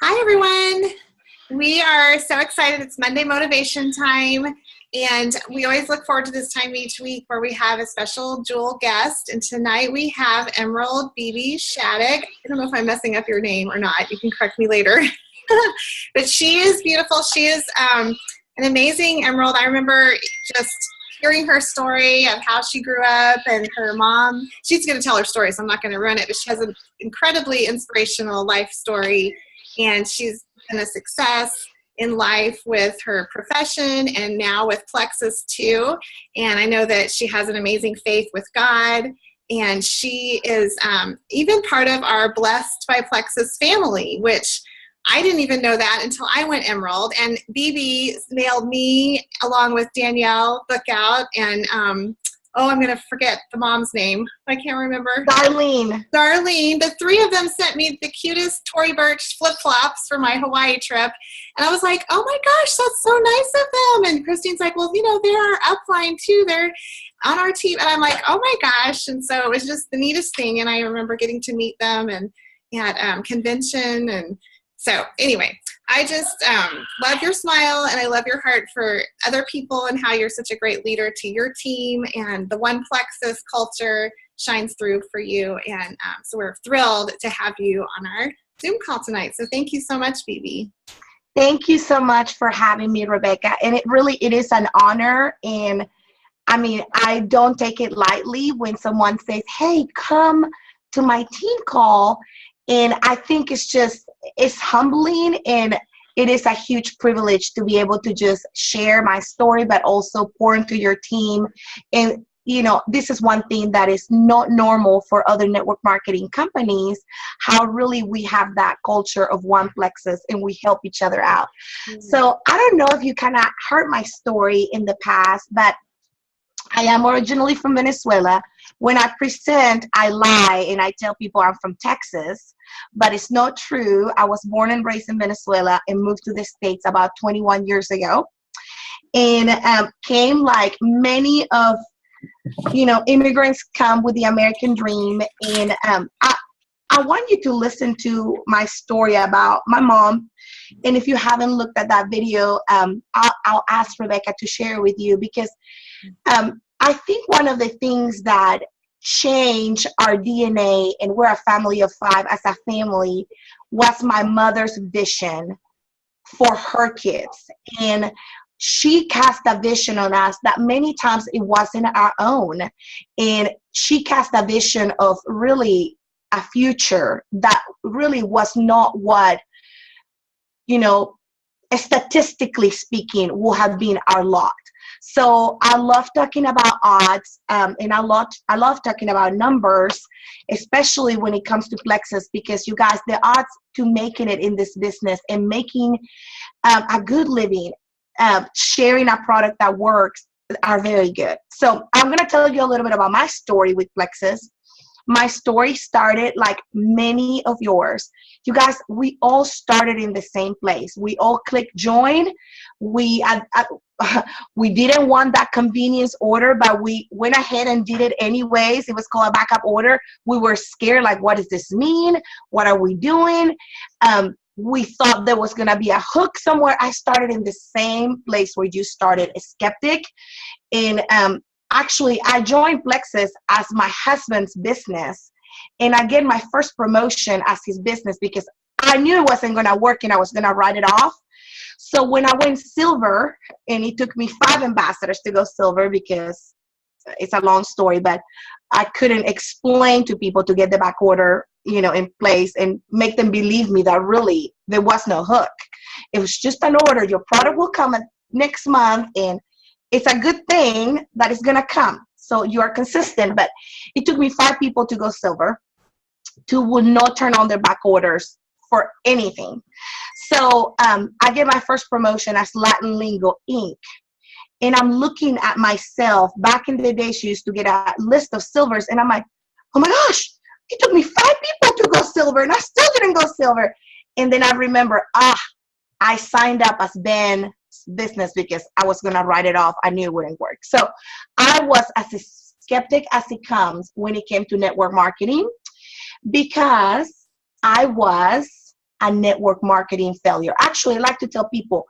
Hi, everyone. We are so excited. It's Monday Motivation Time, and we always look forward to this time each week where we have a special jewel guest. And tonight we have Emerald Bibi Schadegg. I don't know if I'm messing up your name or not. You can correct me later. But she is beautiful. She is an amazing emerald. I remember just hearing her story of how she grew up and her mom. She's going to tell her story, so I'm not going to ruin it, but she has an incredibly inspirational life story. And she's been a success in life with her profession and now with Plexus too. And I know that she has an amazing faith with God. And she is even part of our Blessed by Plexus family, which I didn't even know that until I went Emerald. And Bibi mailed me along with Danielle book out. And I'm going to forget the mom's name. I can't remember. Darlene. The three of them sent me the cutest Tory Burch flip-flops for my Hawaii trip. And I was like, oh my gosh, that's so nice of them. And Christine's like, well, they're our upline too. They're on our team. And I'm like, oh my gosh. And so it was just the neatest thing. And I remember getting to meet them and at convention. And so anyway, I just love your smile and I love your heart for other people and how you're such a great leader to your team, and the One Plexus culture shines through for you. And so we're thrilled to have you on our Zoom call tonight. So thank you so much, Bibi. Thank you so much for having me, Rebecca. And it is an honor. And I mean, I don't take it lightly when someone says, hey, come to my team call. And I think it's humbling, and it is a huge privilege to be able to just share my story, but also pour into your team. And, this is one thing that is not normal for other network marketing companies, how really we have that culture of One Plexus and we help each other out. Mm-hmm. So I don't know if you kind of heard my story in the past, but I am originally from Venezuela. When I present, I lie and I tell people I'm from Texas, but it's not true. I was born and raised in Venezuela and moved to the States about 21 years ago, and came like many of, immigrants come with the American dream. And I want you to listen to my story about my mom. And if you haven't looked at that video, I'll ask Rebecca to share with you, because I think one of the things that changed our DNA, and we're a family of 5 as a family, was my mother's vision for her kids. And she cast a vision on us that many times it wasn't our own. And she cast a vision of really a future that really was not what, statistically speaking, would have been our lot. So I love talking about odds, and I love talking about numbers, especially when it comes to Plexus, because you guys, the odds to making it in this business and making a good living, sharing a product that works, are very good. So I'm going to tell you a little bit about my story with Plexus. My story started like many of yours. You guys, we all started in the same place. We all clicked join. We didn't want that convenience order, but we went ahead and did it anyways. It was called a backup order. We were scared, like, what does this mean? What are we doing? We thought there was going to be a hook somewhere. I started in the same place where you started, a skeptic. And actually, I joined Plexus as my husband's business, and I get my first promotion as his business because I knew it wasn't going to work and I was going to write it off. So when I went silver, and it took me 5 ambassadors to go silver, because it's a long story, but I couldn't explain to people to get the back order, in place and make them believe me that really there was no hook. It was just an order. Your product will come next month, and it's a good thing that it's going to come. So you are consistent. But it took me 5 people to go silver, 2 would not turn on their back orders for anything. So I get my first promotion as Latin Lingo Inc. And I'm looking at myself. Back in the day, she used to get a list of silvers. And I'm like, oh my gosh, it took me 5 people to go silver, and I still didn't go silver. And then I remember, I signed up as Ben's business because I was going to write it off. I knew it wouldn't work. So I was as a skeptic as it comes when it came to network marketing, because I was a network marketing failure. Actually, I like to tell people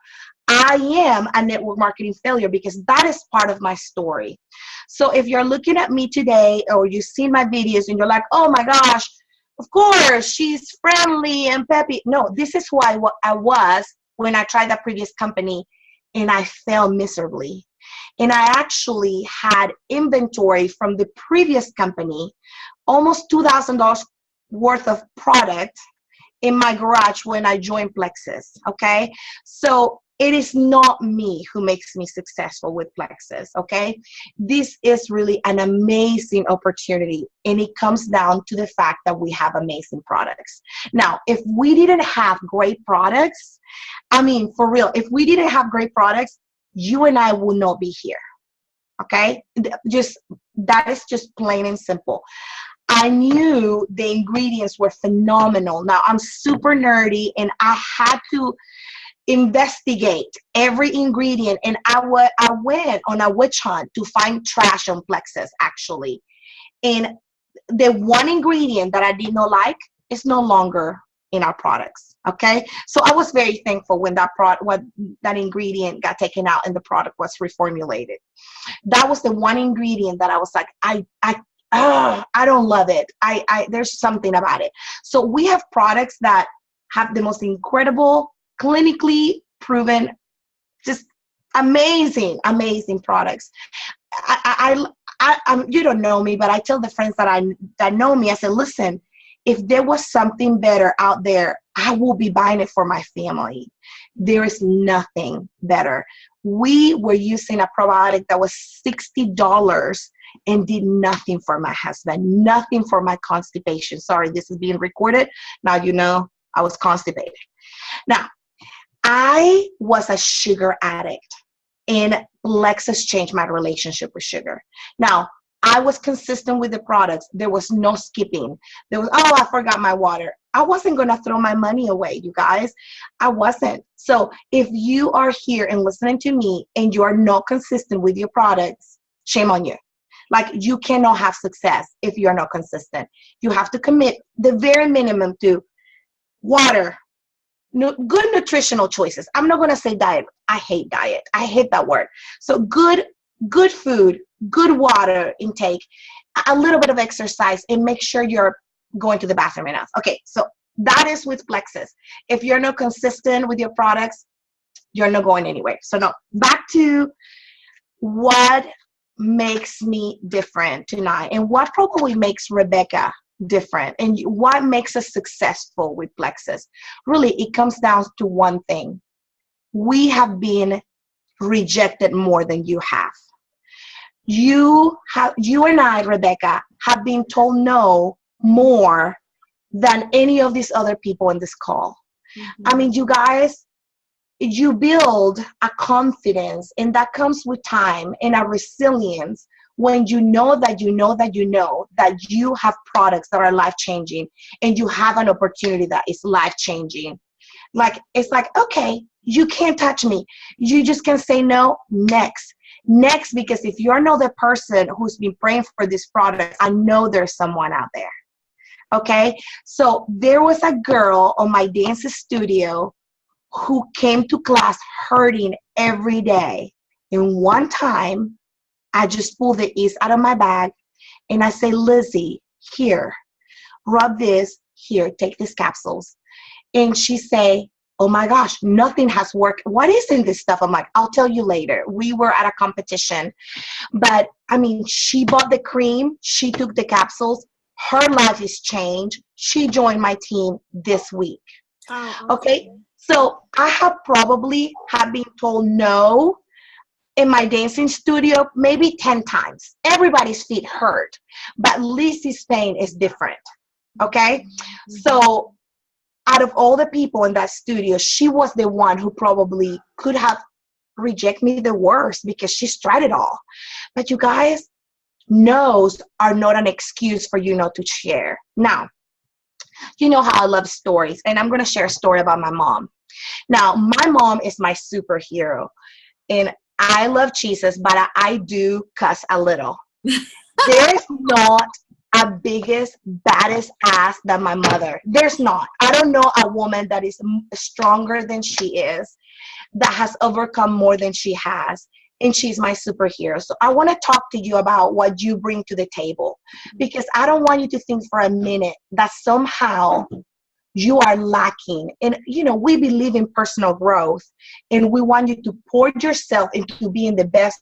I am a network marketing failure because that is part of my story. So if you're looking at me today or you've seen my videos and you're like, oh my gosh, of course, she's friendly and peppy. No, this is who I was when I tried that previous company and I failed miserably. And I actually had inventory from the previous company, almost $2,000 worth of product in my garage when I joined Plexus, okay? So it is not me who makes me successful with Plexus, okay? This is really an amazing opportunity, and it comes down to the fact that we have amazing products. Now, if we didn't have great products, I mean, for real, if we didn't have great products, you and I will not be here, okay? That is just plain and simple. I knew the ingredients were phenomenal. Now, I'm super nerdy, and I had to investigate every ingredient, and I went on a witch hunt to find trash on Plexus, actually. And the one ingredient that I did not like is no longer in our products, okay? So I was very thankful when that ingredient got taken out and the product was reformulated. That was the one ingredient that I was like, I don't love it. There's something about it. So we have products that have the most incredible, clinically proven, just amazing products. You don't know me, but I tell the friends that know me, I said, listen, if there was something better out there, I will be buying it for my family. There is nothing better. We were using a probiotic that was $60 and did nothing for my husband, nothing for my constipation. Sorry, this is being recorded. Now you know I was constipated. Now, I was a sugar addict, and Lexus changed my relationship with sugar. Now, I was consistent with the products. There was no skipping. There was, oh, I forgot my water. I wasn't going to throw my money away, you guys. I wasn't. So if you are here and listening to me and you are not consistent with your products, shame on you. Like, you cannot have success if you are not consistent. You have to commit the very minimum to water, good nutritional choices. I'm not going to say diet. I hate diet. I hate that word. So good food, good water intake, a little bit of exercise, and make sure you're going to the bathroom enough. Okay, so that is with Plexus. If you're not consistent with your products, you're not going anywhere. So now back to what makes me different tonight and what probably makes Rebecca different and what makes us successful with Plexus. Really, it comes down to one thing. We have been rejected more than you have. You and I, Rebecca, have been told no more than any of these other people in this call. Mm-hmm. I mean, you guys, you build a confidence, and that comes with time, and a resilience when you know that you have products that are life-changing and you have an opportunity that is life-changing. Like, it's like, okay, you can't touch me. You just can say no, next, because if you're not the person who's been praying for this product, I know there's someone out there. Okay? So there was a girl on my dance studio who came to class hurting every day. And one time, I just pulled the yeast out of my bag and I say, Lizzie, here, rub this, here, take these capsules. And she say, oh my gosh, nothing has worked. What is in this stuff? I'm like, I'll tell you later. We were at a competition. But I mean, she bought the cream, she took the capsules, her life is changed. She joined my team this week. Oh, okay. So I have been told no in my dancing studio maybe 10 times. Everybody's feet hurt, but Lizzie's pain is different, okay? Mm-hmm. So out of all the people in that studio, she was the one who probably could have rejected me the worst because she's tried it all. But you guys, no's are not an excuse for you not to share. Now, you know how I love stories, and I'm going to share a story about my mom. Now, my mom is my superhero, and I love Jesus, but I do cuss a little. There is not a biggest, baddest ass than my mother. There's not. I don't know a woman that is stronger than she is, that has overcome more than she has. And she's my superhero. So I want to talk to you about what you bring to the table, because I don't want you to think for a minute that somehow you are lacking. And, you know, we believe in personal growth, and we want you to pour yourself into being the best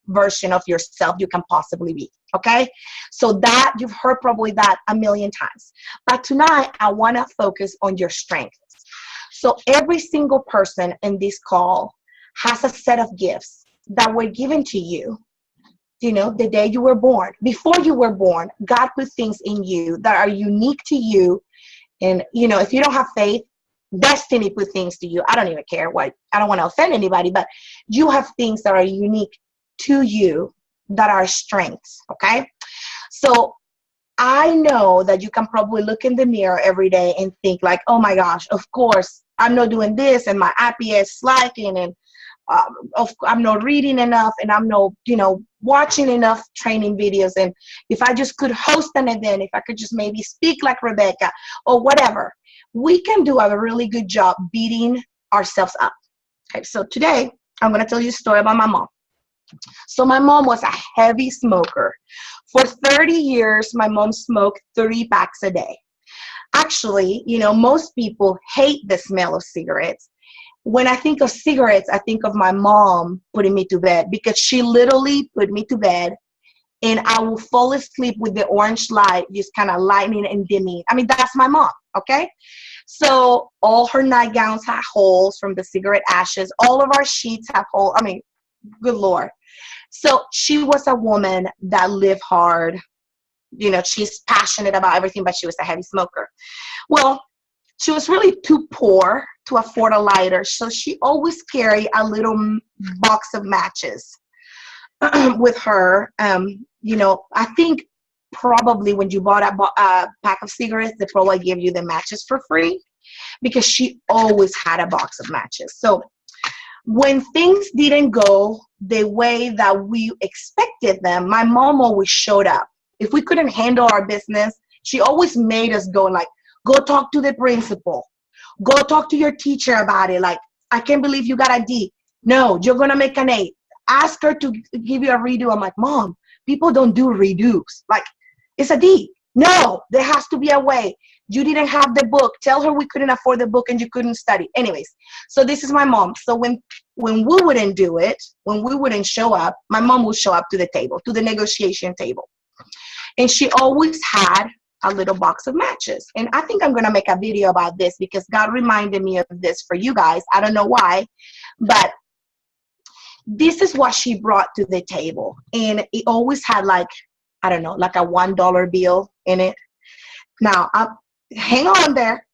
version of yourself you can possibly be. Okay? So that you've heard probably that a million times. But tonight, I want to focus on your strengths. So every single person in this call has a set of gifts that were given to you, you know, the day you were born. Before you were born, God put things in you that are unique to you. And, you know, if you don't have faith, destiny put things to you. I don't even care what, I don't want to offend anybody, but you have things that are unique to you that are strengths, okay? So I know that you can probably look in the mirror every day and think like, oh my gosh, of course, I'm not doing this, and my IPS is slacking, and I'm not reading enough, and I'm not, you know, watching enough training videos. And if I just could host an event, if I could just maybe speak like Rebecca or whatever, we can do a really good job beating ourselves up. Okay, so today I'm going to tell you a story about my mom. So my mom was a heavy smoker. For 30 years, my mom smoked 3 packs a day. Actually, you know, most people hate the smell of cigarettes. When I think of cigarettes, I think of my mom putting me to bed, because she literally put me to bed, and I will fall asleep with the orange light just kind of lightening and dimming. I mean, that's my mom, okay? So all her nightgowns had holes from the cigarette ashes. All of our sheets have holes. I mean, good Lord. So she was a woman that lived hard. You know, she's passionate about everything, but she was a heavy smoker. Well, she was really too poor to afford a lighter, so she always carried a little box of matches with her. You know, I think probably when you bought a pack of cigarettes, they probably gave you the matches for free, because she always had a box of matches. So when things didn't go the way that we expected them, my mom always showed up. If we couldn't handle our business, she always made us go, like, go talk to the principal. Go talk to your teacher about it. Like, I can't believe you got a D. No, you're going to make an A. Ask her to give you a redo. I'm like, Mom, people don't do redos. Like, it's a D. No, there has to be a way. You didn't have the book. Tell her we couldn't afford the book and you couldn't study. Anyways, so this is my mom. So when we wouldn't do it, when we wouldn't show up, my mom would show up to the table, to the negotiation table. And she always had a little box of matches. And I think I'm going to make a video about this, because God reminded me of this for you guys. I don't know why, but this is what she brought to the table. And it always had, like, I don't know, like a $1 bill in it. Now, hang on there.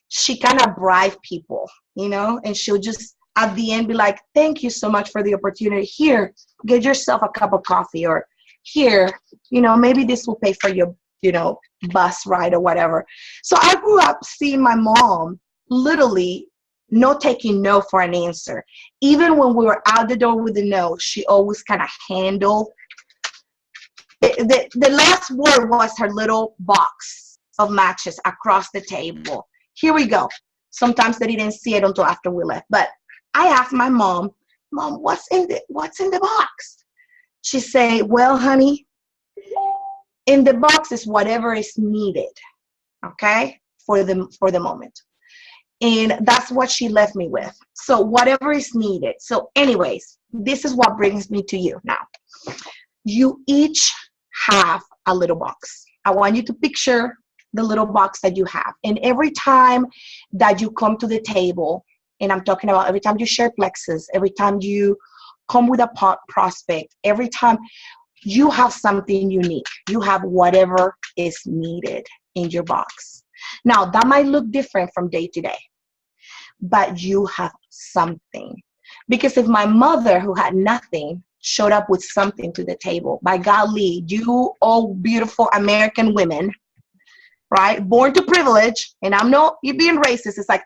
She kind of bribed people, you know, and she'll just at the end be like, thank you so much for the opportunity. Here, get yourself a cup of coffee, or here, you know, maybe this will pay for your, you know, bus ride or whatever. So I grew up seeing my mom literally not taking no for an answer. Even when we were out the door with the no, she always kind of handled. The last word was her little box of matches across the table. Here we go. Sometimes they didn't see it until after we left. But I asked my mom, what's in the box? She say, well, honey, in the box is whatever is needed, okay, for the moment. And that's what she left me with. So whatever is needed. So anyways, this is what brings me to you now. You each have a little box. I want you to picture the little box that you have. And every time that you come to the table, and I'm talking about every time you share plexus, every time you come with a prospect, every time you have something unique, you have whatever is needed in your box. Now, that might look different from day to day, but you have something. Because if my mother, who had nothing, showed up with something to the table, by golly, you all beautiful American women, right, born to privilege, and I'm not being racist, it's like,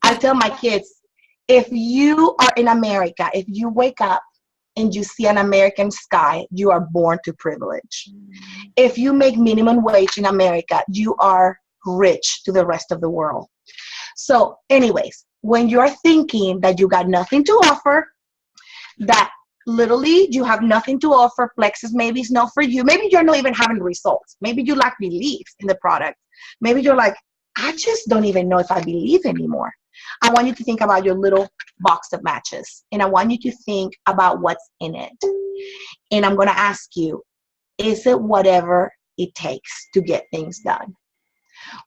I tell my kids, if you are in America, if you wake up and you see an American sky, you are born to privilege. If you make minimum wage in America, you are rich to the rest of the world. So anyways, when you're thinking that you got nothing to offer, that literally you have nothing to offer, Plexus maybe is not for you. Maybe you're not even having results. Maybe you lack belief in the product. Maybe you're like, I just don't even know if I believe anymore. I want you to think about your little box of matches, and I want you to think about what's in it. And I'm going to ask you, is it whatever it takes to get things done?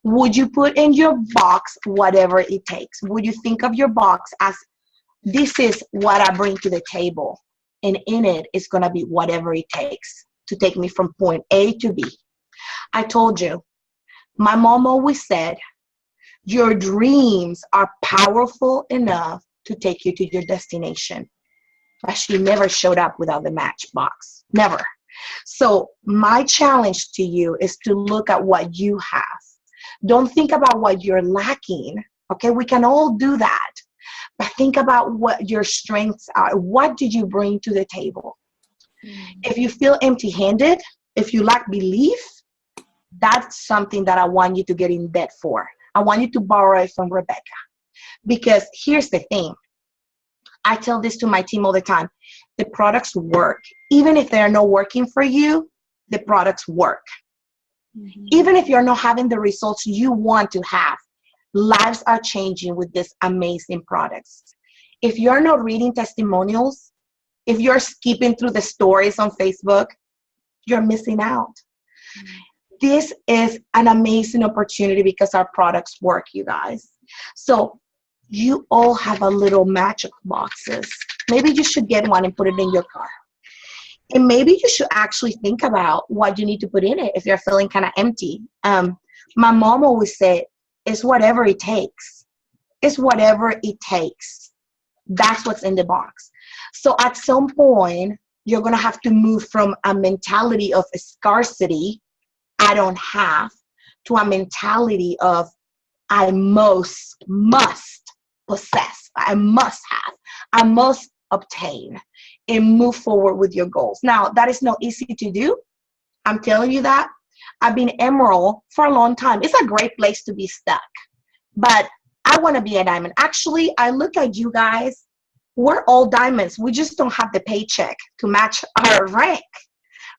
Would you put in your box whatever it takes? Would you think of your box as, this is what I bring to the table, and in it is going to be whatever it takes to take me from point A to B? I told you, my mom always said, your dreams are powerful enough to take you to your destination. But she never showed up without the matchbox. Never. So my challenge to you is to look at what you have. Don't think about what you're lacking. Okay, we can all do that. But think about what your strengths are. What did you bring to the table? If you feel empty-handed, if you lack belief, that's something that I want you to get in debt for. I want you to borrow it from Rebecca. Because here's the thing. I tell this to my team all the time. The products work. Even if they're not working for you, the products work. Even if you're not having the results you want to have, lives are changing with these amazing products. If you're not reading testimonials, if you're skipping through the stories on Facebook, you're missing out. This is an amazing opportunity because our products work, you guys. So you all have a little magic boxes. Maybe you should get one and put it in your car. And maybe you should actually think about what you need to put in it if you're feeling kind of empty. My mom always said, it's whatever it takes. It's whatever it takes. That's what's in the box. So at some point, you're going to have to move from a mentality of scarcity, I don't have, to a mentality of I must possess, I must have, I must obtain, and move forward with your goals. Now, that is not easy to do. I'm telling you that. I've been Emerald for a long time. It's a great place to be stuck, but I want to be a diamond. Actually, I look at you guys, we're all diamonds. We just don't have the paycheck to match our rank,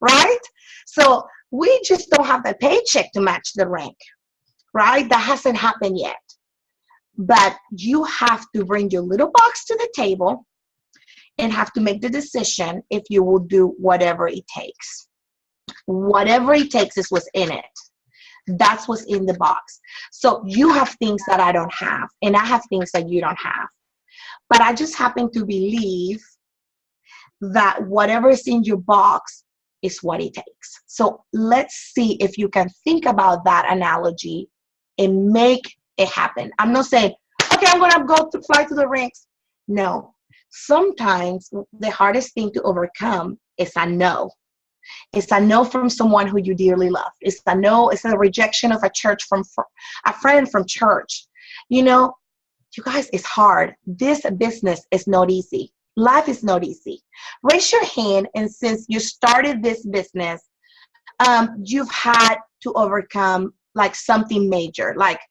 right? So we just don't have the paycheck to match the rank, right? That hasn't happened yet. But you have to bring your little box to the table and have to make the decision if you will do whatever it takes. Whatever it takes is what's in it. That's what's in the box. So you have things that I don't have, and I have things that you don't have. But I just happen to believe that whatever is in your box is what it takes. So let's see if you can think about that analogy and make it happen. I'm not saying, okay, I'm going to go to fly to the ranks. No. Sometimes the hardest thing to overcome is a no. It's a no from someone who you dearly love. It's a no. It's a rejection of a friend from church. You know, you guys, it's hard. This business is not easy. Life is not easy. Raise your hand, and since you started this business, you've had to overcome like something major, like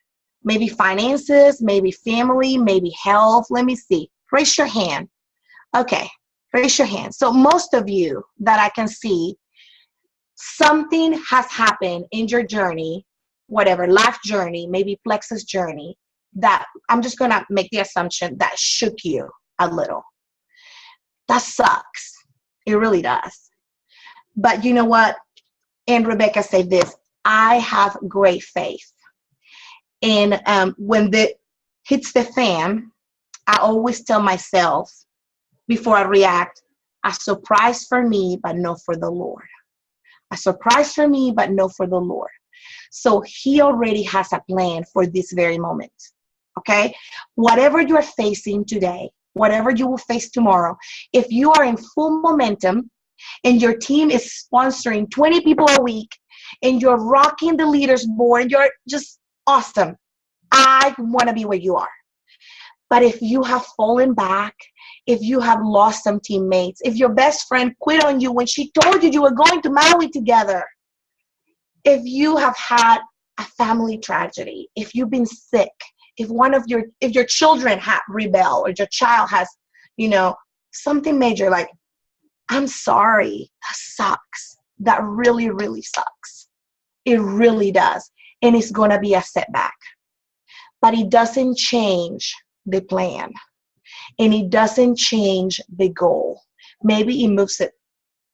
maybe finances, maybe family, maybe health. Let me see. Raise your hand. Okay, raise your hand. So most of you that I can see, something has happened in your journey, whatever, life journey, maybe Plexus journey, that I'm just going to make the assumption that shook you a little. That sucks. It really does. But you know what? And Rebecca said this, I have great faith. And when it hits the fan, I always tell myself before I react, a surprise for me, but no for the Lord. A surprise for me, but no for the Lord. So he already has a plan for this very moment. Okay? Whatever you're facing today, whatever you will face tomorrow, if you are in full momentum and your team is sponsoring 20 people a week and you're rocking the leaders board and you're just awesome, I want to be where you are. But if you have fallen back if you have lost some teammates, if your best friend quit on you when she told you you were going to Maui together, if you have had a family tragedy, if you've been sick, if your children have rebel, or your child has, something major, like, I'm sorry, that sucks. That really, really sucks. It really does. And it's going to be a setback. But it doesn't change the plan. And it doesn't change the goal. Maybe it moves it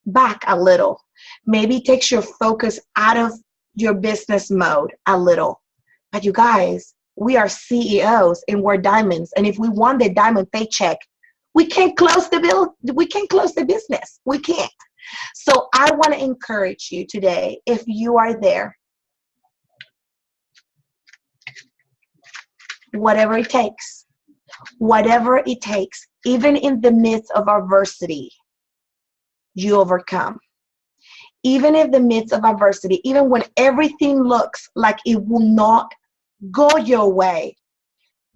back a little. Maybe it takes your focus out of your business mode a little. But you guys, we are CEOs and we're diamonds. And if we want the diamond paycheck, we can't close the bill. We can't close the business. We can't. So I want to encourage you today, if you are there, whatever it takes, even in the midst of adversity, you overcome. Even in the midst of adversity, even when everything looks like it will not go your way,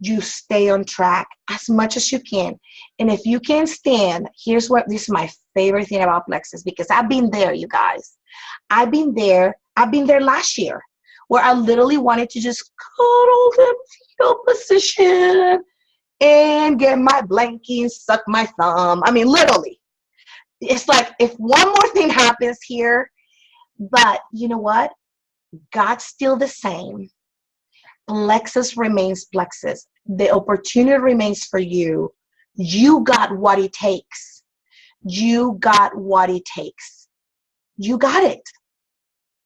you stay on track as much as you can. And if you can stand, this is my favorite thing about Plexus, because I've been there, you guys. I've been there last year, where I literally wanted to just cuddle the fetal position and get my blankie and suck my thumb. I mean, literally. It's like, if one more thing happens here, but you know what? God's still the same. Plexus remains Plexus. The opportunity remains for you. You got what it takes. You got what it takes. You got it.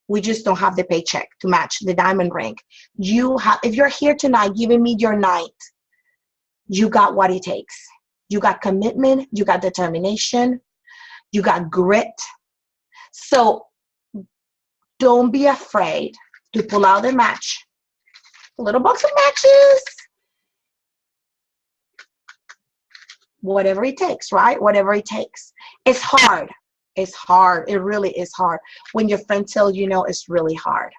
We just don't have the paycheck to match the diamond ring. If you're here tonight giving me your night, you got what it takes. You got commitment. You got determination. You got grit. So don't be afraid to pull out the match. A little box of matches. Whatever it takes, right? Whatever it takes. It's hard. It's hard. It really is hard. When your friend tells you no, it's really hard.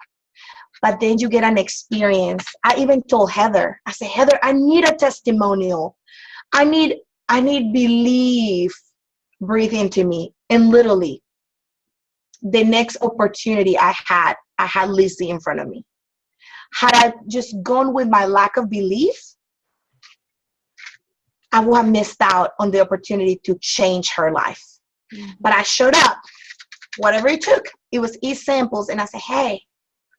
But then you get an experience. I even told Heather, I said, Heather, I need a testimonial. I need belief. Breathe into me. And literally, the next opportunity I had Lizzie in front of me. Had I just gone with my lack of belief, I would have missed out on the opportunity to change her life. Mm-hmm. But I showed up, whatever it took. It was e-samples. And I said, hey,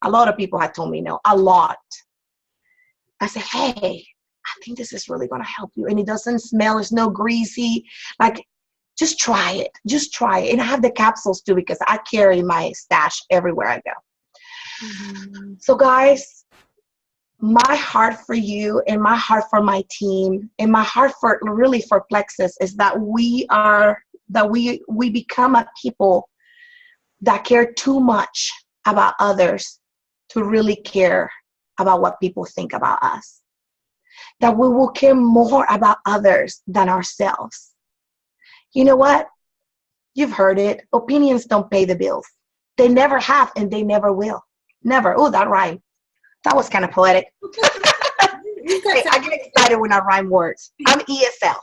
a lot of people had told me no, a lot. I said, hey, I think this is really going to help you. And it doesn't smell. It's no greasy. Like, just try it. Just try it. And I have the capsules too, because I carry my stash everywhere I go. Mm-hmm. So guys, my heart for you and my heart for my team and my heart for Plexus is that we become a people that care too much about others to really care about what people think about us. That we will care more about others than ourselves. You know what? You've heard it. Opinions don't pay the bills. They never have, and they never will. Never. Oh, that rhymed. That was kind of poetic. Hey, I get excited when I rhyme words. I'm ESL.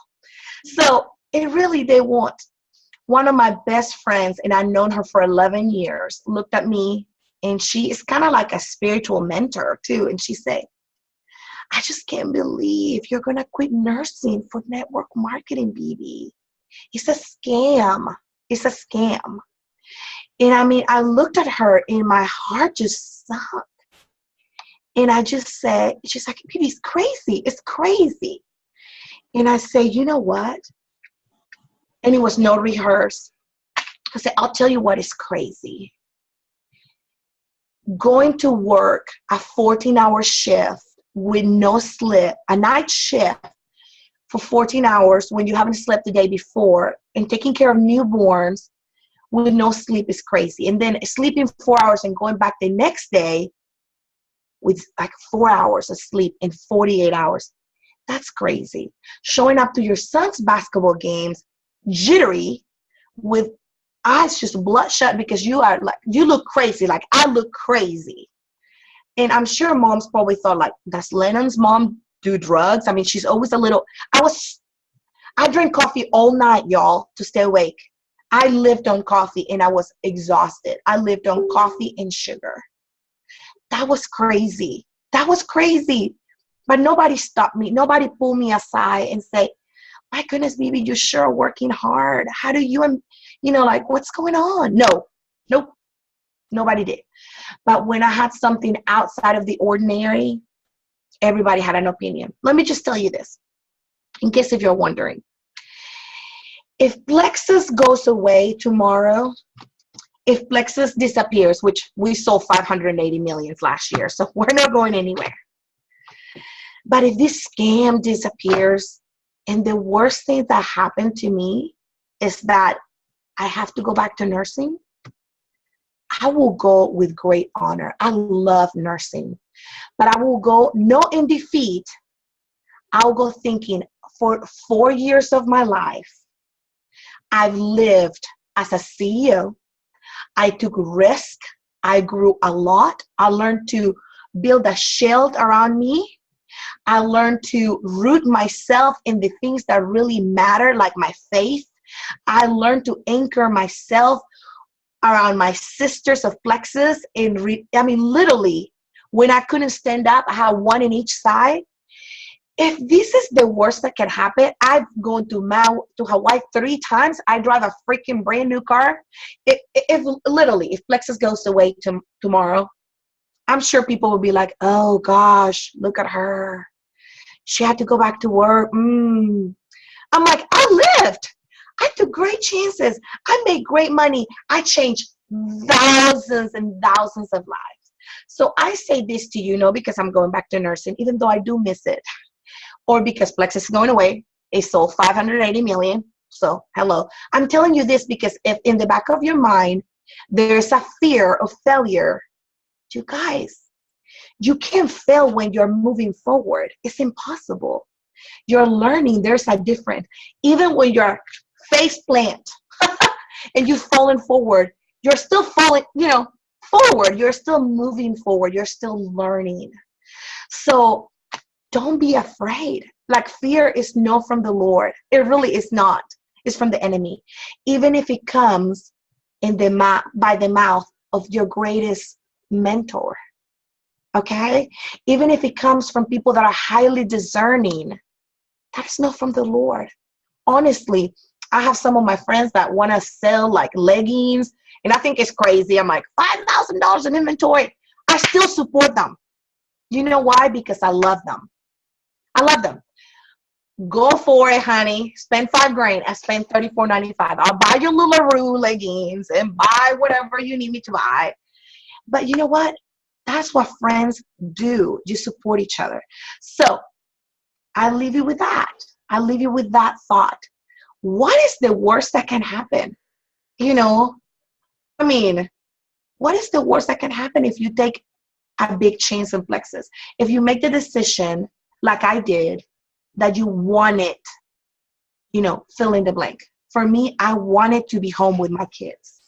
So they won't. One of my best friends, and I've known her for 11 years, looked at me, and she is kind of like a spiritual mentor too. And she said, I just can't believe you're going to quit nursing for network marketing, Bibi. It's a scam. It's a scam. And I mean, I looked at her and my heart just sunk. And I just said, she's like, Bibi, it's crazy. It's crazy. And I say, you know what? And it was no rehearse. I said, I'll tell you what is crazy. Going to work a 14-hour shift with no sleep, a night shift, for 14 hours when you haven't slept the day before, and taking care of newborns with no sleep is crazy. And then sleeping 4 hours and going back the next day with like 4 hours of sleep in 48 hours. That's crazy. Showing up to your son's basketball games jittery with eyes just bloodshot because you look crazy. Like, I look crazy. And I'm sure moms probably thought, like, does Lennon's mom do drugs? I mean, she's always a little, I drank coffee all night, y'all, to stay awake. I lived on coffee and I was exhausted. I lived on coffee and sugar. That was crazy. That was crazy. But nobody stopped me. Nobody pulled me aside and say, my goodness, Bibi, you sure are working hard. How do you, like, what's going on? No, nope, nobody did. But when I had something outside of the ordinary, everybody had an opinion. Let me just tell you this, in case if you're wondering. If Plexus goes away tomorrow, if Plexus disappears, which we sold 580 million last year, so we're not going anywhere. But if this scam disappears, and the worst thing that happened to me is that I have to go back to nursing, I will go with great honor. I love nursing, but I will go not in defeat. I'll go thinking, for 4 years of my life, I've lived as a CEO. I took risk. I grew a lot. I learned to build a shield around me. I learned to root myself in the things that really matter, like my faith. I learned to anchor myself around my sisters of Plexus. Literally, when I couldn't stand up, I had one in each side. If this is the worst that can happen, I've gone to Hawaii 3 times. I drive a freaking brand new car. If Plexus goes away tomorrow, I'm sure people will be like, oh gosh, look at her. She had to go back to work. I'm like, I lived. I took great chances. I made great money. I changed thousands and thousands of lives. So I say this to you, because I'm going back to nursing, even though I do miss it. Or because Plexus is going away. It sold 580 million. So hello. I'm telling you this because if in the back of your mind, there's a fear of failure, you guys, you can't fail when you're moving forward. It's impossible. You're learning. There's a difference. Even when you're face plant and you've fallen forward, you're still falling, forward. You're still moving forward. You're still learning. So don't be afraid. Like, fear is not from the Lord. It really is not. It's from the enemy. Even if it comes by the mouth of your greatest mentor. Okay? Even if it comes from people that are highly discerning, that's not from the Lord. Honestly, I have some of my friends that want to sell like leggings, and I think it's crazy. I'm like, $5,000 in inventory. I still support them. You know why? Because I love them. I love them. Go for it, honey. Spend $5,000. I spend $34.95. I'll buy your LuLaRoe leggings and buy whatever you need me to buy. But you know what? That's what friends do. You support each other. So I leave you with that. I leave you with that thought. What is the worst that can happen? What is the worst that can happen if you take a big change in Plexus? If you make the decision, like I did, that you want it, fill in the blank. For me, I wanted to be home with my kids.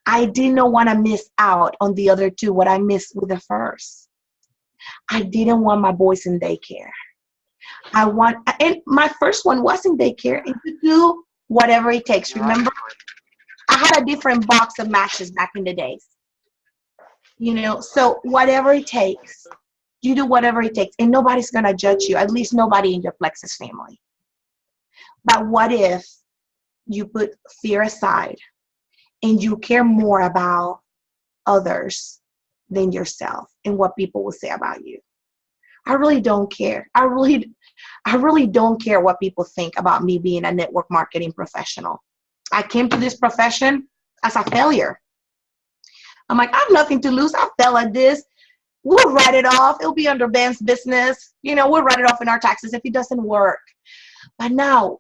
I didn't want to miss out on the other 2, what I missed with the first. I didn't want my boys in daycare. And my first one was in daycare, and to do whatever it takes. Remember, I had a different box of matches back in the days. So whatever it takes, you do whatever it takes, and nobody's going to judge you, at least nobody in your Plexus family. But what if you put fear aside and you care more about others than yourself and what people will say about you? I really don't care. I really don't care what people think about me being a network marketing professional. I came to this profession as a failure. I'm like, I have nothing to lose. I fail at this. We'll write it off. It'll be under Ben's business. We'll write it off in our taxes if it doesn't work. But now,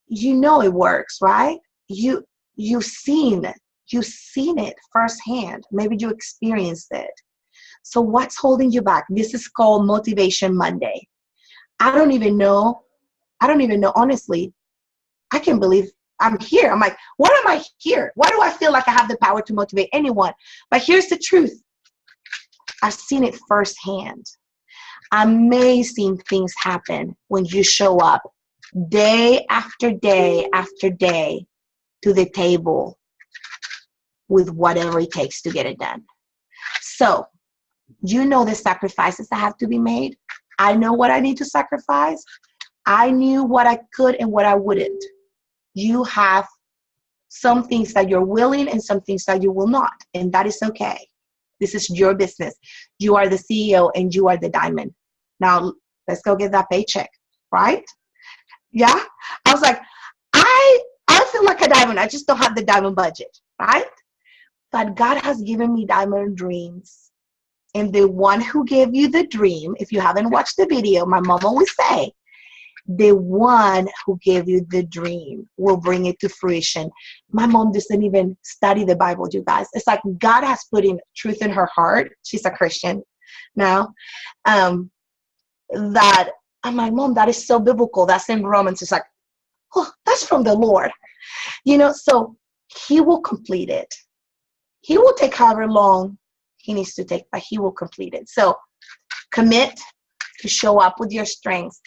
it works, right? You've seen it firsthand. Maybe you experienced it. So what's holding you back? This is called Motivation Monday. I don't even know, honestly. I can't believe I'm here. I'm like, what am I here? Why do I feel like I have the power to motivate anyone? But here's the truth. I've seen it firsthand. Amazing things happen when you show up day after day after day to the table with whatever it takes to get it done. So, you know the sacrifices that have to be made. I know what I need to sacrifice. I knew what I could and what I wouldn't. You have some things that you're willing and some things that you will not, and that is okay. This is your business. You are the CEO and you are the diamond. Now, let's go get that paycheck, right? Yeah? I was like, I feel like a diamond. I just don't have the diamond budget, right? But God has given me diamond dreams. And the one who gave you the dream, if you haven't watched the video, my mom always say, the one who gave you the dream will bring it to fruition. My mom doesn't even study the Bible, you guys. It's like God has put in truth in her heart. She's a Christian now. That I'm like, Mom, that is so biblical. That's in Romans. It's like, oh, that's from the Lord. You know, so he will complete it. He will take however long he needs to take, but he will complete it. So commit to show up with your strengths.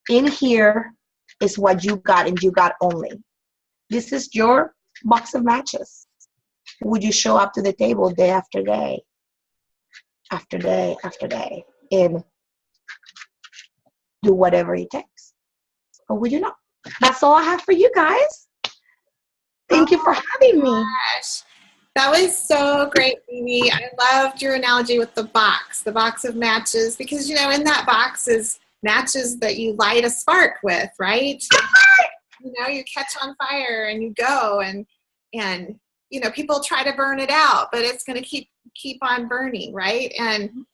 In here is what you got and you got only. This is your box of matches. Would you show up to the table day after day, after day, after day, and do whatever it takes? Or would you not? That's all I have for you guys. Thank you for having me. Gosh. That was so great, Bibi. I loved your analogy with the box of matches, because, you know, in that box is matches that you light a spark with, right? You know, you catch on fire and you go and you know, people try to burn it out, but it's going to keep on burning, right? And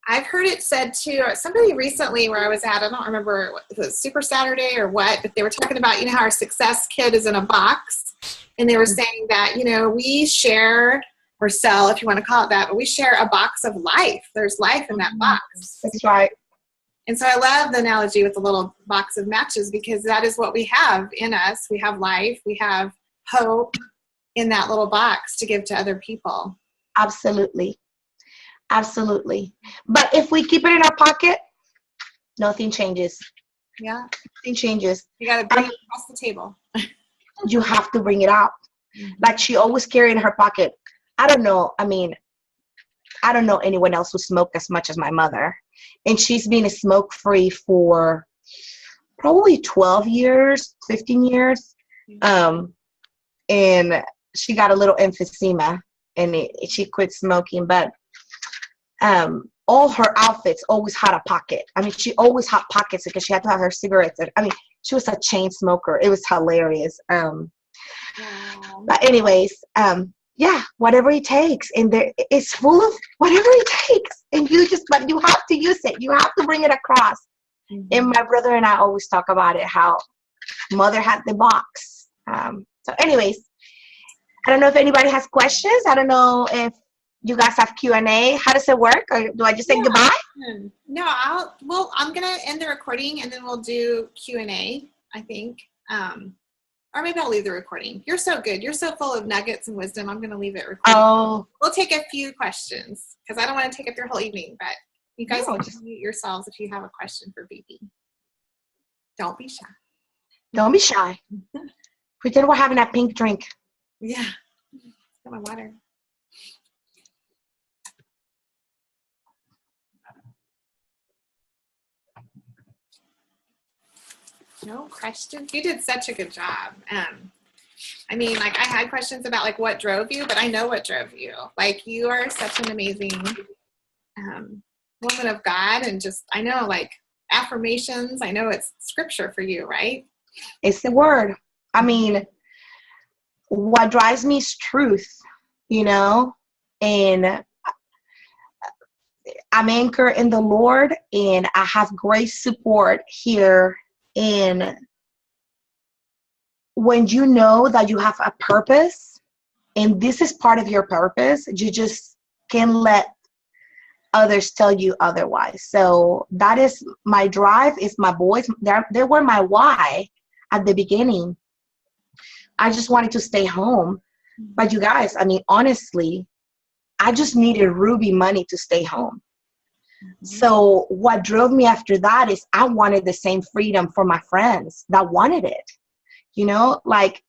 I've heard it said too, somebody recently where I was at, I don't remember if it was Super Saturday or what, but they were talking about, you know, how our success kit is in a box. And they were saying that, you know, we share or sell, if you want to call it that, but we share a box of life. There's life in that box. That's right. And so I love the analogy with the little box of matches, because that is what we have in us. We have life. We have hope in that little box to give to other people. Absolutely. Absolutely. But if we keep it in our pocket, nothing changes. Yeah. Nothing changes. You got to bring it across the table. You have to bring it out. Like she always carried in her pocket. I don't know. I mean, I don't know anyone else who smoked as much as my mother. And she's been smoke-free for probably 12 years, 15 years. And she got a little emphysema and she quit smoking. But all her outfits always had a pocket. I mean, she always had pockets because she had to have her cigarettes. I mean, she was a chain smoker. It was hilarious. But anyways, yeah, whatever it takes. And it's full of whatever it takes. And but you have to use it. You have to bring it across. Mm-hmm. And my brother and I always talk about it, how mother had the box. So anyways, I don't know if anybody has questions. I don't know if you guys have Q&A. How does it work? Or do I just say goodbye? No, I'm going to end the recording and then we'll do Q&A, I think. Or maybe I'll leave the recording. You're so good. You're so full of nuggets and wisdom. I'm going to leave it recorded. Oh. We'll take a few questions because I don't want to take up your whole evening, but you guys can just mute yourselves if you have a question for Bibi. Don't be shy. Don't be shy. Pretend we're having that pink drink. Yeah. Got my water. No questions. You did such a good job. I mean, like, I had questions about like what drove you, but I know what drove you. Like, you are such an amazing woman of God, and just, I know, like, affirmations. I know it's scripture for you, right? It's the word. I mean, what drives me is truth, you know, and I'm anchored in the Lord, and I have great support here. And when you know that you have a purpose, and this is part of your purpose, you just can't let others tell you otherwise. So that is my drive, is my boys. They were my why at the beginning. I just wanted to stay home. But you guys, I mean, honestly, I just needed Ruby money to stay home. So what drove me after that is I wanted the same freedom for my friends that wanted it. You know, like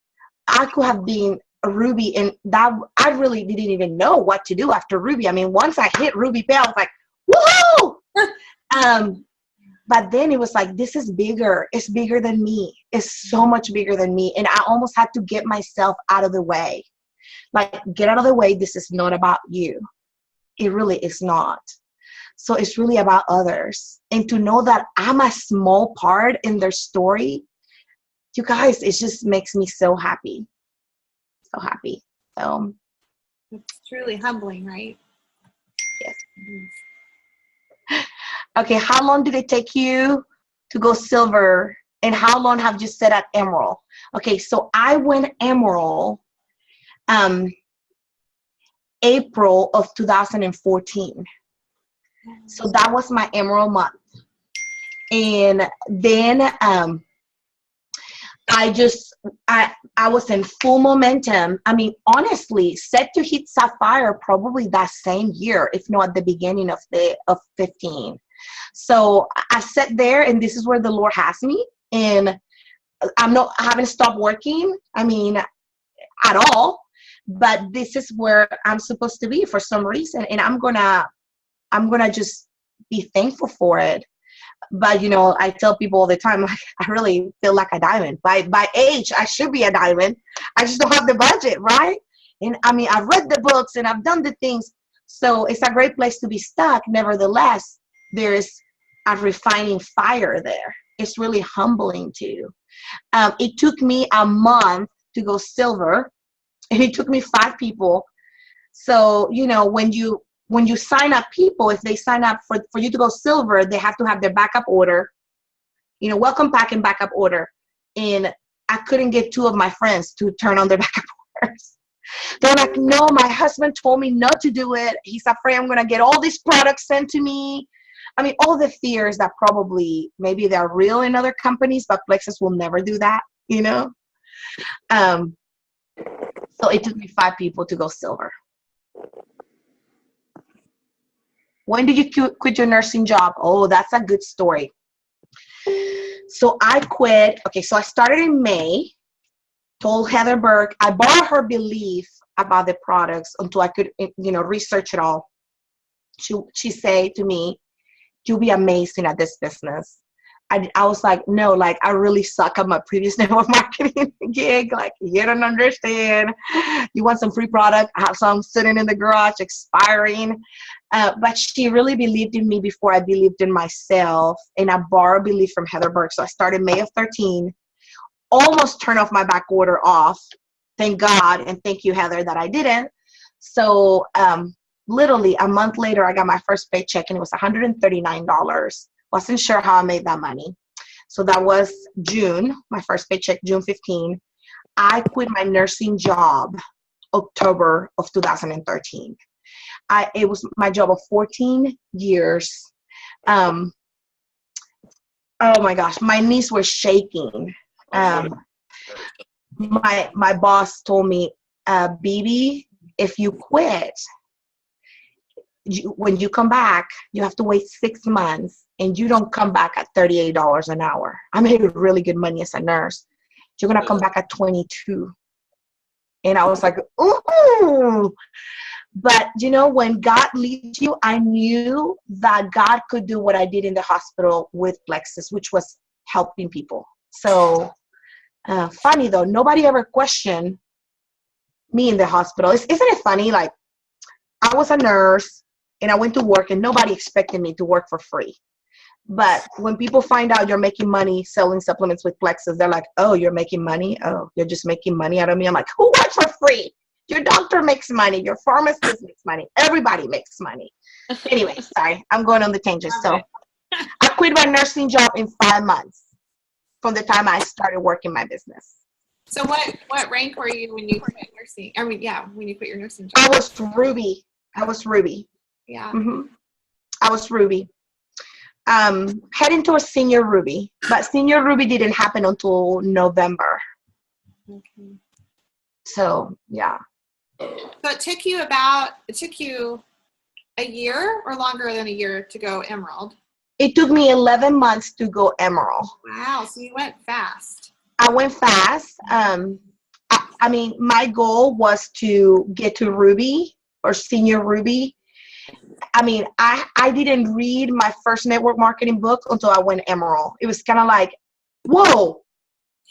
I could have been a Ruby, and that I really didn't even know what to do after Ruby. I mean, once I hit Ruby Pay, I was like, woohoo! But then it was like, this is bigger. It's bigger than me. It's so much bigger than me. And I almost had to get myself out of the way. Like, get out of the way. This is not about you. It really is not. So it's really about others. And to know that I'm a small part in their story, you guys, it just makes me so happy. So happy. So it's truly humbling, right? yes. Okay, how long did it take you to go silver? And how long have you set at emerald? Okay, so I went emerald April of 2014. So that was my emerald month. And then I was in full momentum. I mean, honestly, set to hit sapphire probably that same year, if not at the beginning of 15. So I sat there, and this is where the Lord has me. And I haven't stopped working. I mean, at all. But this is where I'm supposed to be for some reason, and I'm gonna just be thankful for it. But you know, I tell people all the time, like, I really feel like a diamond. By age, I should be a diamond. I just don't have the budget, right? And I mean, I've read the books and I've done the things, so it's a great place to be stuck. Nevertheless, there's a refining fire there. It's really humbling too. It took me a month to go silver, and it took me 5 people. So you know, when you sign up people, if they sign up for you to go silver, they have to have their backup order, you know, welcome pack and backup order. And I couldn't get 2 of my friends to turn on their backup orders. They're like, no, my husband told me not to do it. He's afraid I'm going to get all these products sent to me. I mean, all the fears that probably maybe they're real in other companies, but Plexus will never do that, you know? So it took me 5 people to go silver. When did you quit your nursing job? Oh, that's a good story. So I quit. Okay, so I started in May, told Heather Burke, I borrowed her belief about the products until I could, you know, research it all. She said to me, you'll be amazing at this business. I was like, no, like, I really suck at my previous network marketing gig. Like, you don't understand. You want some free product? I have some sitting in the garage expiring. But she really believed in me before I believed in myself. And I borrowed belief from Heather Burke. So I started May of 13, almost turned off my back order off. Thank God. And thank you, Heather, that I didn't. So literally a month later, I got my first paycheck, and it was $139. Wasn't sure how I made that money. So that was June, my first paycheck, June 15. I quit my nursing job October of 2013. It was my job of 14 years. Oh my gosh, my knees were shaking. My boss told me, Bibi, if you quit, when you come back, you have to wait 6 months, and you don't come back at $38 an hour. I made really good money as a nurse. You're going to come back at 22. And I was like, ooh. But, you know, when God leads you, I knew that God could do what I did in the hospital with Plexus, which was helping people. So funny, though, nobody ever questioned me in the hospital. Isn't it funny? Like, I was a nurse, and I went to work, and nobody expected me to work for free. But when people find out you're making money selling supplements with Plexus, they're like, oh, you're making money? Oh, you're just making money out of me? I'm like, who works for free? Your doctor makes money. Your pharmacist makes money. Everybody makes money. Anyway, sorry, I'm going on the tangent. So I quit my nursing job in 5 months from the time I started working my business. So what rank were you when you quit nursing? I mean, yeah, when you quit your nursing job. I was Ruby. Yeah. Mm-hmm. I was Ruby. Heading towards senior Ruby, but senior Ruby didn't happen until November. Okay. So yeah. So it took you a year or longer than a year to go Emerald? It took me 11 months to go Emerald. Wow, so you went fast. I went fast. I mean, my goal was to get to Ruby or senior Ruby. I mean, I didn't read my first network marketing book until I went Emerald. It was kind of like, whoa,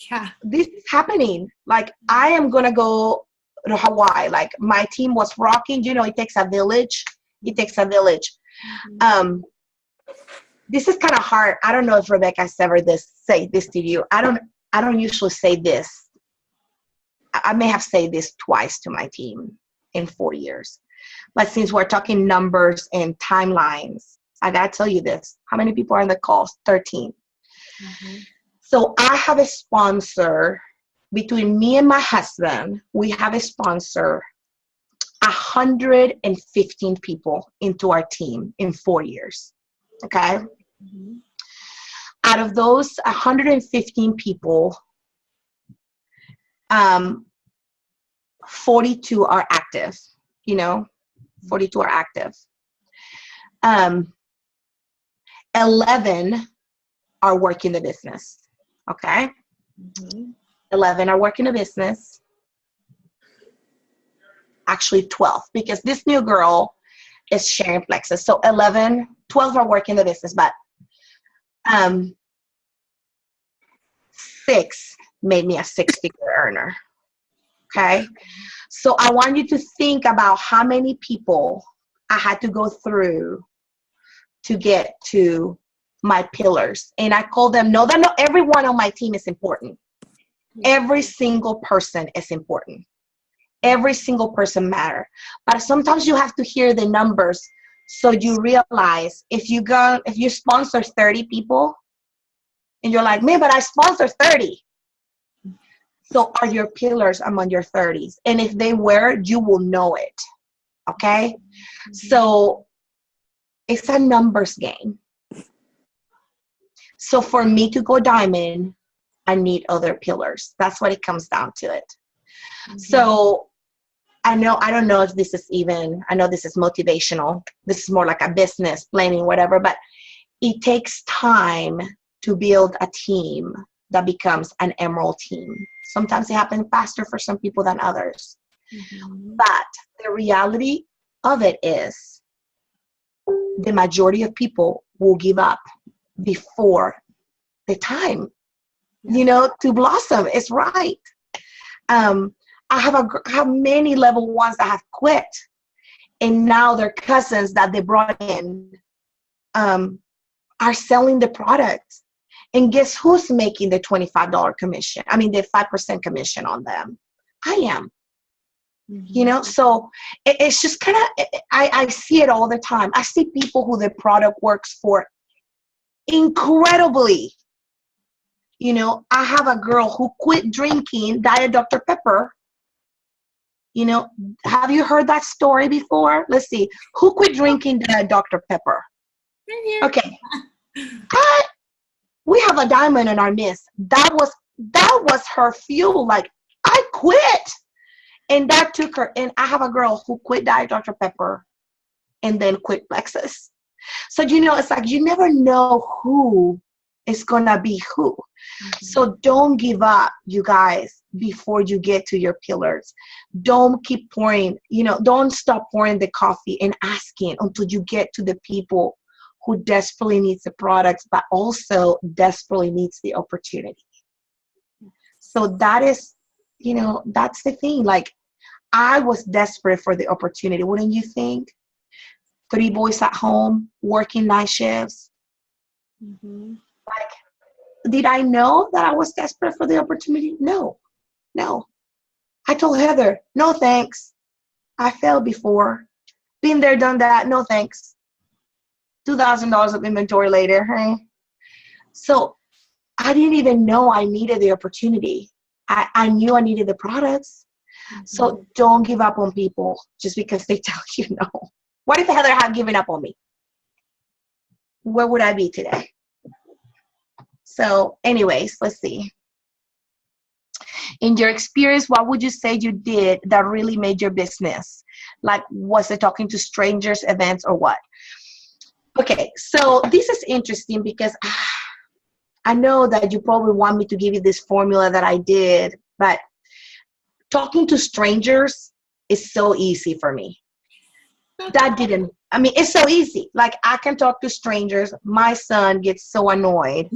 Yeah. this is happening. Like, I am going to go to Hawaii. Like, my team was rocking. You know, it takes a village. It takes a village. This is kind of hard. I don't know if Rebecca has ever say this to you. I don't usually say this. I may have said this twice to my team in 4 years. But since we're talking numbers and timelines, I got to tell you this. How many people are in the call? 13. Mm-hmm. So I have a sponsor. Between me and my husband, we have a sponsor 115 people into our team in 4 years. Okay. Mm-hmm. Out of those 115 people, 42 are active, 42 are active. 11 are working the business. Okay. Mm-hmm. 11 are working the business. Actually 12, because this new girl is sharing Plexus. So 12 are working the business, but 6 made me a 6-figure earner. Okay. So I want you to think about how many people I had to go through to get to my pillars. And I call them, not everyone on my team is important. Every single person is important. Every single person matters. But sometimes you have to hear the numbers so you realize if you sponsor 30 people and you're like, man, but I sponsor 30. So are your pillars among your 30s? And if they were, you will know it. Okay? Mm-hmm. So it's a numbers game. So for me to go diamond, I need other pillars. That's what it comes down to it. Mm-hmm. So I don't know if this is I know this is motivational. This is more like a business planning, whatever, but it takes time to build a team that becomes an Emerald team. Sometimes it happens faster for some people than others. Mm-hmm. But the reality of it is the majority of people will give up before the time, to blossom. It's right. I have many level ones that have quit, and now their cousins that they brought in are selling the product. And guess who's making the $25 commission? I mean, the 5% commission on them. I am. Mm-hmm. So it's just kind of, I see it all the time. I see people who the product works for incredibly. I have a girl who quit drinking Diet Dr. Pepper. Have you heard that story before? Let's see. Who quit drinking Diet Dr. Pepper? Okay. We have a diamond in our midst. That was her fuel. Like, I quit. And that took her. And I have a girl who quit Diet Dr. Pepper and then quit Plexus. So, it's like you never know who is going to be who. Mm-hmm. So don't give up, you guys, before you get to your pillars. Don't keep pouring, don't stop pouring the coffee and asking until you get to the people who desperately needs the products, but also desperately needs the opportunity. So that is, that's the thing. Like, I was desperate for the opportunity. Wouldn't you think? 3 boys at home, working night shifts. Mm-hmm. Like, did I know that I was desperate for the opportunity? No. I told Heather, no thanks. I failed before. Been there, done that. No thanks. $2,000 of inventory later. Hey. So I didn't even know I needed the opportunity. I knew I needed the products. Mm-hmm. So don't give up on people just because they tell you no. What if Heather had given up on me? Where would I be today? So anyways, let's see. In your experience, what would you say you did that really made your business? Like, was it talking to strangers, events, or what? Okay, so this is interesting because I know that you probably want me to give you this formula that I did, but talking to strangers is so easy for me. It's so easy. Like, I can talk to strangers. My son gets so annoyed.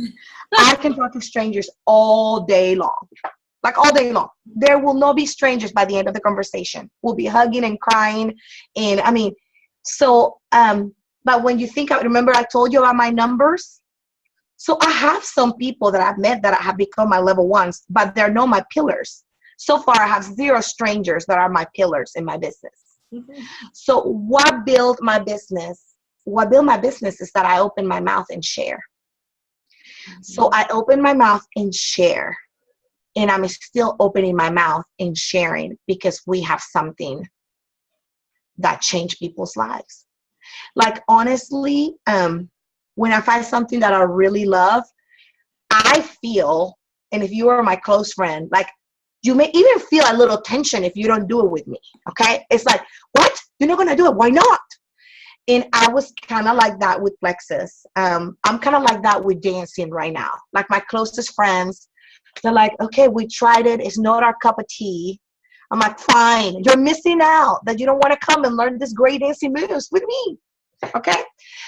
I can talk to strangers all day long. Like, all day long. There will not be strangers by the end of the conversation. We'll be hugging and crying. And but when you think, remember I told you about my numbers? So I have some people that I've met that have become my level ones, but they're not my pillars. So far, I have 0 strangers that are my pillars in my business. Mm-hmm. So what built my business? What built my business is that I open my mouth and share. Mm-hmm. So I open my mouth and share. And I'm still opening my mouth and sharing because we have something that changed people's lives. Like, honestly, when I find something that I really love, I feel, and if you are my close friend, like, you may even feel a little tension if you don't do it with me, okay? It's like, what? You're not going to do it. Why not? And I was kind of like that with Plexus. I'm kind of like that with dancing right now. Like, my closest friends, they're like, okay, we tried it. It's not our cup of tea. I'm like, fine. You're missing out that you don't want to come and learn this great dancing moves with me, okay?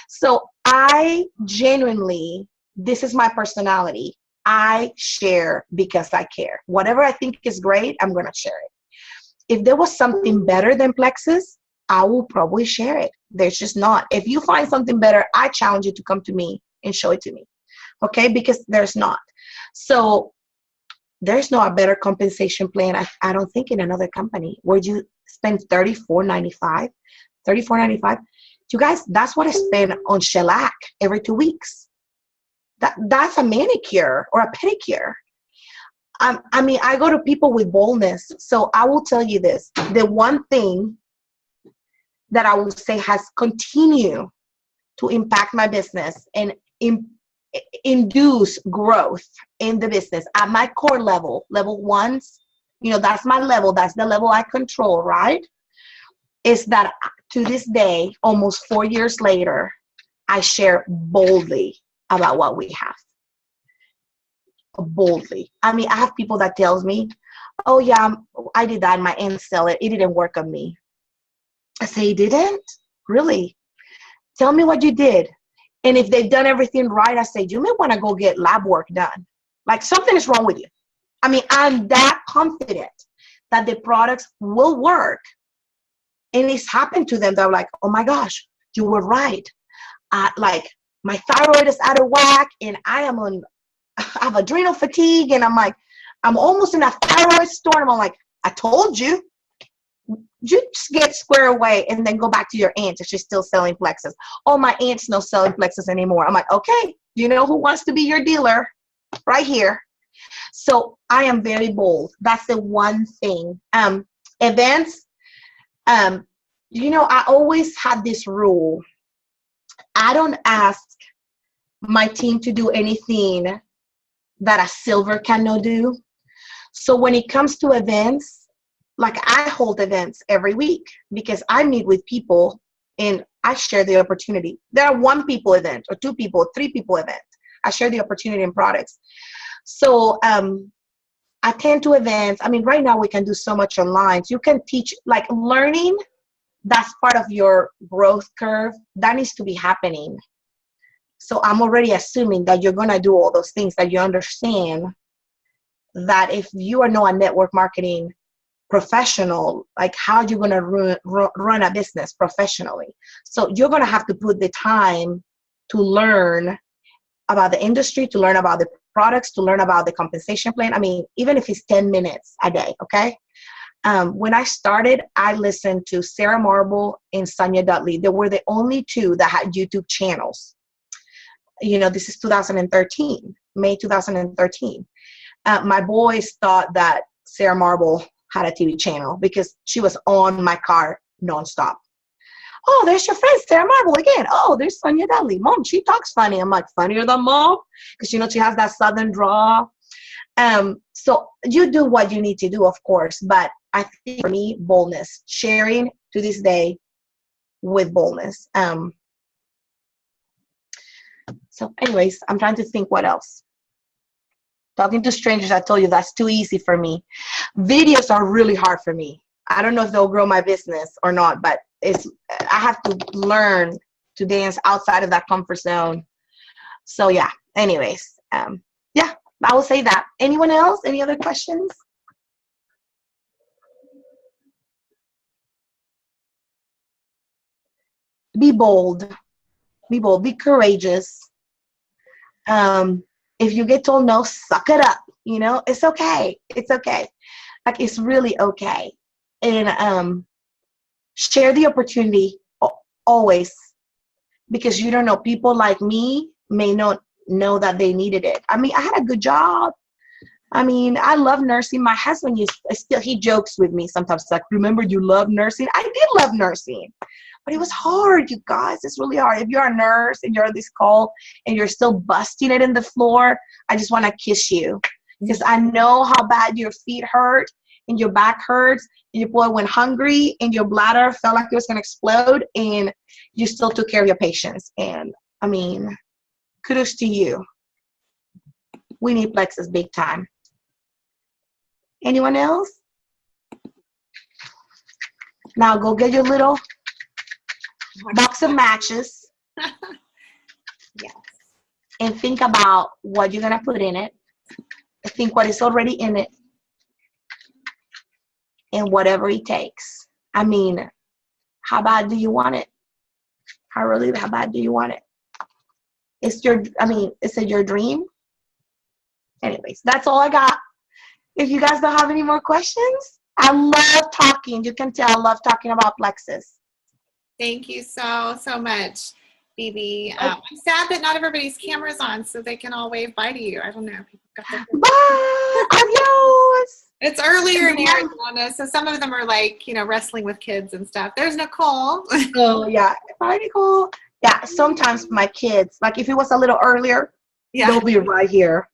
So I genuinely, this is my personality. I share because I care. Whatever I think is great, I'm going to share it. If there was something better than Plexus, I will probably share it. There's just not. If you find something better, I challenge you to come to me and show it to me. Okay? Because there's not. So there's no a better compensation plan, I don't think, in another company where you spend $34.95. $34.95. You guys, that's what I spend on shellac every 2 weeks. That's a manicure or a pedicure. I go to people with boldness. So I will tell you this. The one thing that I will say has continued to impact my business and induce growth in the business at my core level 1s, that's my level. That's the level I control, right? Is that to this day, almost 4 years later, I share boldly about what we have. Boldly. I have people that tells me, oh yeah, I did that, my aunt sell it. It didn't work on me. I say, it didn't? Really? Tell me what you did. And if they've done everything right, I say, you may want to go get lab work done. Like, something is wrong with you. I'm that confident that the products will work. And it's happened to them. They're like, oh my gosh, you were right. Like, my thyroid is out of whack and I have adrenal fatigue. And I'm like, I'm almost in a thyroid storm. I'm like, I told you. You just get square away and then go back to your aunt if she's still selling Plexus. Oh, my aunt's not selling Plexus anymore. I'm like, okay, you know who wants to be your dealer? Right here. So I am very bold. That's the one thing. Events, I always had this rule. I don't ask my team to do anything that a silver cannot do. So when it comes to events, like, I hold events every week because I meet with people and I share the opportunity. There are 1 people event or 2 people, 3 people event. I share the opportunity and products. So I attend to events. Right now we can do so much online. So you can teach, like, learning. That's part of your growth curve. That needs to be happening. So I'm already assuming that you're going to do all those things, that you understand that if you are not a network marketing professional, like, how are you going to run a business professionally? So you're going to have to put the time to learn about the industry, to learn about the products, to learn about the compensation plan. Even if it's 10 minutes a day, okay? When I started, I listened to Sarah Marble and Sonia Dudley. They were the only 2 that had YouTube channels. This is 2013, May 2013. My boys thought that Sarah Marble had a TV channel because she was on my car nonstop. Oh, there's your friend, Sarah Marble again. Oh, there's Sonia Dudley. Mom, she talks funny. I'm like, funnier than Mom? Because, she has that Southern draw. So you do what you need to do, of course. But I think for me, boldness, sharing to this day with boldness. So anyways, I'm trying to think what else. Talking to strangers, I told you that's too easy for me. Videos are really hard for me. I don't know if they'll grow my business or not, but I have to learn to dance outside of that comfort zone. So yeah, anyways, yeah, I will say that. Anyone else? Any other questions? Be bold. Be bold. Be courageous. If you get told no, suck it up. You know, it's okay. It's okay. Like, it's really okay. And share the opportunity always, because you don't know. People like me may not know that they needed it. I mean, I had a good job. I mean, I love nursing. My husband he jokes with me sometimes, like, remember you love nursing? I did love nursing, but it was hard, you guys. It's really hard. If you're a nurse and you're on this call and you're still busting it in the floor, I just want to kiss you, because I know how bad your feet hurt and your back hurts and your boy went hungry and your bladder felt like it was going to explode, and you still took care of your patients. And I mean, kudos to you. We need Plexus big time. Anyone else? Now go get your little box of matches. Yes. And think about what you're going to put in it. Think what is already in it. And whatever it takes. I mean, how bad do you want it? How bad do you want it? Is it your dream? Anyways, that's all I got. If you guys don't have any more questions, I love talking. You can tell I love talking about Plexus. Thank you so much, Bibi. I'm sad that not everybody's camera's on so they can all wave bye to you. I don't know. Bye. Adios. It's earlier in Arizona, so some of them are like, wrestling with kids and stuff. There's Nicole. Oh, yeah. Bye, Nicole. Yeah, sometimes my kids, like if it was a little earlier, they'll be right here.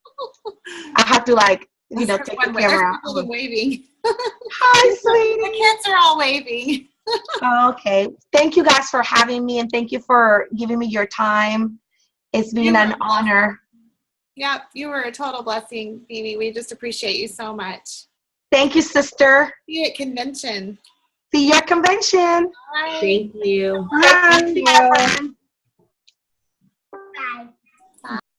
I have to take the camera out. There's waving. Hi, sweetie. The kids are all waving. Okay. Thank you guys for having me, and thank you for giving me your time. It's been an honor. Yeah, you were a total blessing, Bibi. We just appreciate you so much. Thank you, sister. See you at convention. See you at convention. Bye. Thank you. Bye.